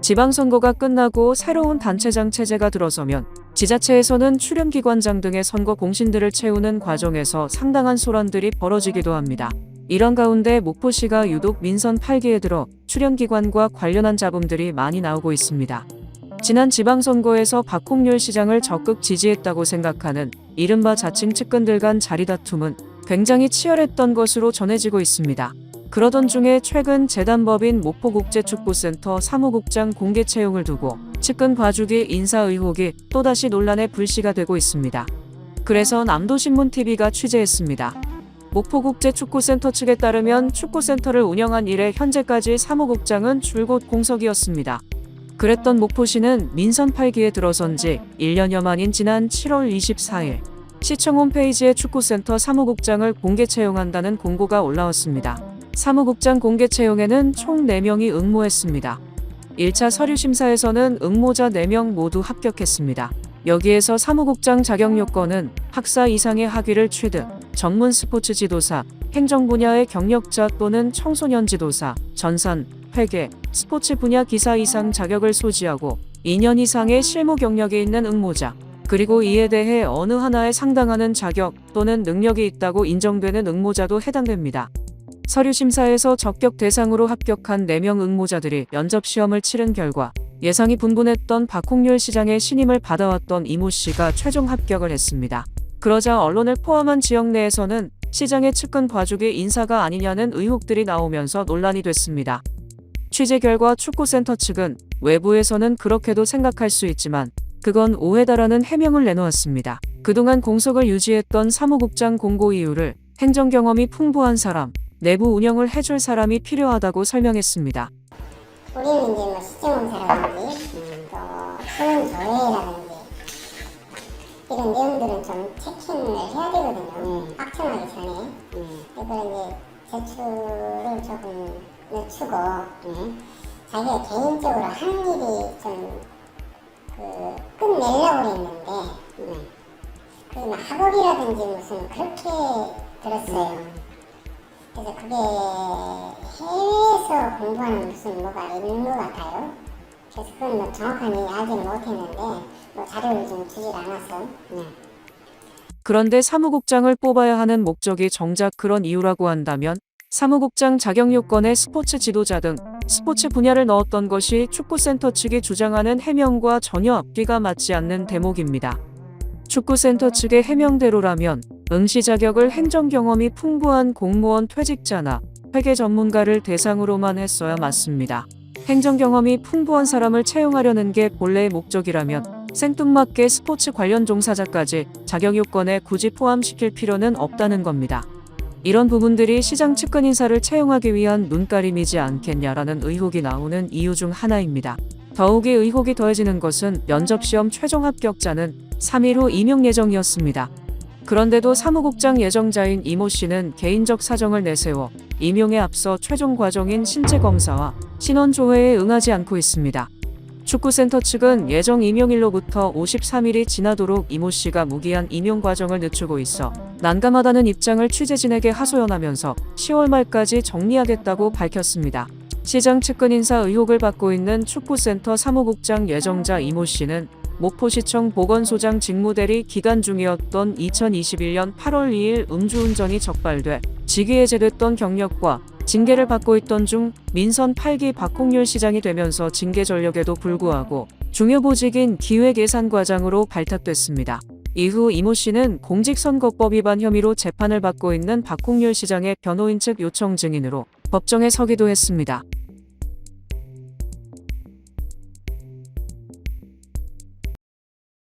지방선거가 끝나고 새로운 단체장 체제가 들어서면 지자체에서는 출연기관장 등의 선거 공신들을 채우는 과정에서 상당한 소란들이 벌어지기도 합니다. 이런 가운데 목포시가 유독 민선 8기에 들어 출연기관과 관련한 잡음들이 많이 나오고 있습니다. 지난 지방선거에서 박홍률 시장을 적극 지지했다고 생각하는 이른바 자칭 측근들 간 자리다툼은 굉장히 치열했던 것으로 전해지고 있습니다. 그러던 중에 최근 재단법인 목포국제축구센터 사무국장 공개 채용을 두고 측근 봐주기 인사 의혹이 또다시 논란의 불씨가 되고 있습니다. 그래서 남도신문TV가 취재했습니다. 목포국제축구센터 측에 따르면 축구센터를 운영한 이래 현재까지 사무국장은 줄곧 공석이었습니다. 그랬던 목포시는 민선 8기에 들어선 지 1년여 만인 지난 7월 24일 시청 홈페이지에 축구센터 사무국장을 공개 채용한다는 공고가 올라왔습니다. 사무국장 공개 채용에는 총 4명이 응모했습니다. 1차 서류 심사에서는 응모자 4명 모두 합격했습니다. 여기에서 사무국장 자격 요건은 학사 이상의 학위를 취득, 전문 스포츠 지도사, 행정 분야의 경력자 또는 청소년 지도사, 전산, 회계, 스포츠 분야 기사 이상 자격을 소지하고 2년 이상의 실무 경력이 있는 응모자, 그리고 이에 대해 어느 하나에 상당하는 자격 또는 능력이 있다고 인정되는 응모자도 해당됩니다. 서류 심사에서 적격 대상으로 합격한 4명 응모자들이 면접 시험을 치른 결과 예상이 분분했던 박홍률 시장의 신임을 받아왔던 이모 씨가 최종 합격을 했습니다. 그러자 언론을 포함한 지역 내에서는 시장의 측근 봐주기 인사가 아니냐는 의혹들이 나오면서 논란이 됐습니다. 취재 결과 축구센터 측은 외부에서는 그렇게도 생각할 수 있지만 그건 오해다라는 해명을 내놓았습니다. 그동안 공석을 유지했던 사무국장 공고 이유를 행정 경험이 풍부한 사람, 내부 운영을 해줄 사람이 필요하다고 설명했습니다. 우리는 이제 뭐 시정사라든지 또 수능조회라든지 이런 내용들은 좀 체킹을 해야 되거든요. 확정하기 전에. 그래서 이제 제출을 조금 늦추고 자기가 개인적으로 한 일이 좀 끝내려고 했는데 그래서 뭐 학업이라든지 무슨 그렇게 들었어요. 그래서 그게 해외에서 공부하는 무슨 뭐가 있는 것 같아요. 그래서 그건 뭐 정확하게 알지는 못했는데 뭐 자료를 좀 주질 않아서. 그런데 사무국장을 뽑아야 하는 목적이 정작 그런 이유라고 한다면 사무국장 자격 요건에 스포츠 지도자 등 스포츠 분야를 넣었던 것이 축구센터 측이 주장하는 해명과 전혀 앞뒤가 맞지 않는 대목입니다. 축구센터 측의 해명대로라면 응시 자격을 행정 경험이 풍부한 공무원 퇴직자나 회계 전문가를 대상으로만 했어야 맞습니다. 행정 경험이 풍부한 사람을 채용하려는 게 본래의 목적이라면 생뚱맞게 스포츠 관련 종사자까지 자격 요건에 굳이 포함시킬 필요는 없다는 겁니다. 이런 부분들이 시장 측근 인사를 채용하기 위한 눈가림이지 않겠냐라는 의혹이 나오는 이유 중 하나입니다. 더욱이 의혹이 더해지는 것은 면접시험 최종 합격자는 3일 후 임용 예정이었습니다. 그런데도 사무국장 예정자인 이모 씨는 개인적 사정을 내세워 임용에 앞서 최종 과정인 신체검사와 신원조회에 응하지 않고 있습니다. 축구센터 측은 예정 임용일로부터 53일이 지나도록 이모 씨가 무기한 임용 과정을 늦추고 있어 난감하다는 입장을 취재진에게 하소연하면서 10월 말까지 정리하겠다고 밝혔습니다. 시장 측근 인사 의혹을 받고 있는 축구센터 사무국장 예정자 이모 씨는 목포시청 보건소장 직무대리 기간 중이었던 2021년 8월 2일 음주운전이 적발돼 직위 해제됐던 경력과 징계를 받고 있던 중 민선 8기 박홍률 시장이 되면서 징계 전력에도 불구하고 중요 보직인 기획예산과장으로 발탁됐습니다. 이후 이모 씨는 공직선거법 위반 혐의로 재판을 받고 있는 박홍률 시장의 변호인 측 요청 증인으로 법정에 서기도 했습니다.